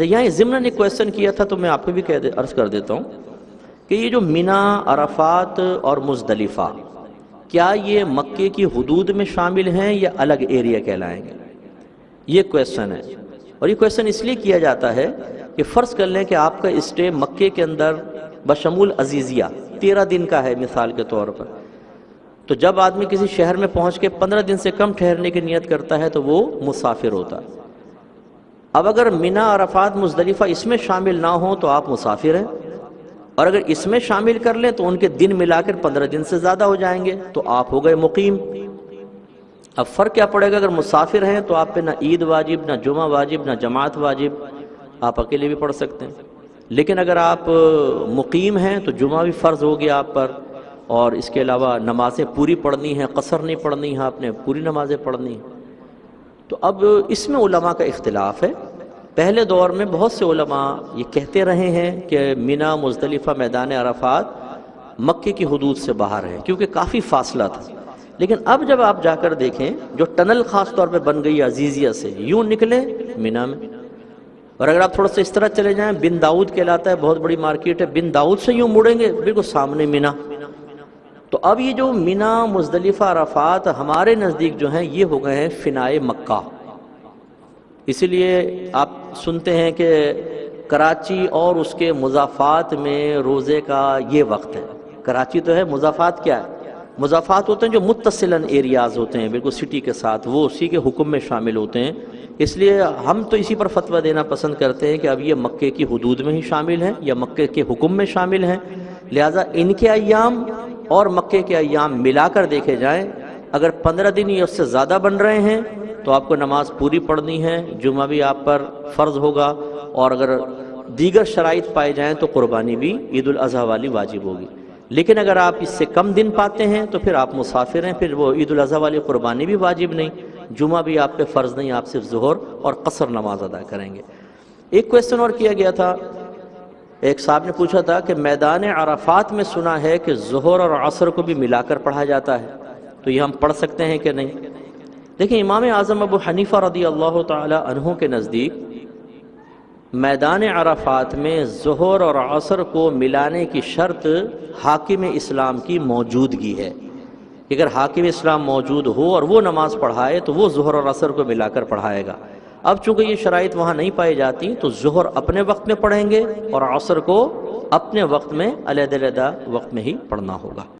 یہاں ضمن نے کویشچن کیا تھا تو میں آپ کو بھی عرض کر دیتا ہوں کہ یہ جو مینا، عرفات اور مزدلفہ، کیا یہ مکے کی حدود میں شامل ہیں یا الگ ایریا کہلائیں گے؟ یہ کویشچن ہے، اور یہ کویشچن اس لیے کیا جاتا ہے کہ فرض کر لیں کہ آپ کا اسٹے مکے کے اندر بشمول عزیزیہ 13 دن کا ہے مثال کے طور پر، تو جب آدمی کسی شہر میں پہنچ کے 15 دن سے کم ٹھہرنے کی نیت کرتا ہے تو وہ مسافر ہوتا ہے۔ اب اگر مینا، عرفات، مزدلفہ اس میں شامل نہ ہوں تو آپ مسافر ہیں، اور اگر اس میں شامل کر لیں تو ان کے دن ملا کر 15 دن سے زیادہ ہو جائیں گے تو آپ ہو گئے مقیم۔ اب فرق کیا پڑے گا؟ اگر مسافر ہیں تو آپ پہ نہ عید واجب، نہ جمعہ واجب، نہ جماعت واجب، آپ اکیلے بھی پڑھ سکتے ہیں۔ لیکن اگر آپ مقیم ہیں تو جمعہ بھی فرض ہو گیا آپ پر، اور اس کے علاوہ نمازیں پوری پڑھنی ہیں، قصر نہیں پڑھنی ہے، آپ نے پوری نمازیں پڑھنی ہیں۔ تو اب اس میں علماء کا اختلاف ہے۔ پہلے دور میں بہت سے علماء یہ کہتے رہے ہیں کہ مینا، مزدلفہ، میدان عرفات مکے کی حدود سے باہر ہے کیونکہ کافی فاصلہ تھا۔ لیکن اب جب آپ جا کر دیکھیں، جو ٹنل خاص طور پہ بن گئی عزیزیہ سے، یوں نکلے مینا میں، اور اگر آپ تھوڑا سا اس طرح چلے جائیں، بن داؤد کہلاتا ہے، بہت بڑی مارکیٹ ہے، بن داؤد سے یوں مڑیں گے بالکل سامنے مینا۔ تو اب یہ جو مینا، مزدلفہ، عرفات ہمارے نزدیک جو ہیں یہ ہو گئے ہیں فنائے مکہ۔ اسی لیے آپ سنتے ہیں کہ کراچی اور اس کے مضافات میں روزے کا یہ وقت ہے۔ کراچی تو ہے، مضافات کیا ہے؟ مضافات ہوتے ہیں جو متصلاً ایریاز ہوتے ہیں بالکل سٹی کے ساتھ، وہ اسی کے حکم میں شامل ہوتے ہیں۔ اس لیے ہم تو اسی پر فتویٰ دینا پسند کرتے ہیں کہ اب یہ مکے کی حدود میں ہی شامل ہیں یا مکے کے حکم میں شامل ہیں، لہٰذا ان کے ایام اور مکے کے ایام ملا کر دیکھے جائیں۔ اگر 15 دن یا اس سے زیادہ بن رہے ہیں تو آپ کو نماز پوری پڑھنی ہے، جمعہ بھی آپ پر فرض ہوگا، اور اگر دیگر شرائط پائے جائیں تو قربانی بھی عید الاضحیٰ والی واجب ہوگی۔ لیکن اگر آپ اس سے کم دن پاتے ہیں تو پھر آپ مسافر ہیں، پھر وہ عید الاضحیٰ والی قربانی بھی واجب نہیں، جمعہ بھی آپ پہ فرض نہیں، آپ صرف ظہر اور قصر نماز ادا کریں گے۔ ایک کویشچن اور کیا گیا تھا، ایک صاحب نے پوچھا تھا کہ میدان عرفات میں سنا ہے کہ ظہر اور عصر کو بھی ملا کر پڑھا جاتا ہے، تو یہ ہم پڑھ سکتے ہیں کہ نہیں؟ دیکھیں، امام اعظم ابو حنیفہ رضی اللہ تعالی عنہ کے نزدیک میدان عرفات میں ظہر اور عصر کو ملانے کی شرط حاکم اسلام کی موجودگی ہے۔ اگر حاکم اسلام موجود ہو اور وہ نماز پڑھائے تو وہ ظہر اور عصر کو ملا کر پڑھائے گا۔ اب چونکہ یہ شرائط وہاں نہیں پائی جاتی تو ظہر اپنے وقت میں پڑھیں گے اور عصر کو اپنے وقت میں علیحدہ وقت میں ہی پڑھنا ہوگا۔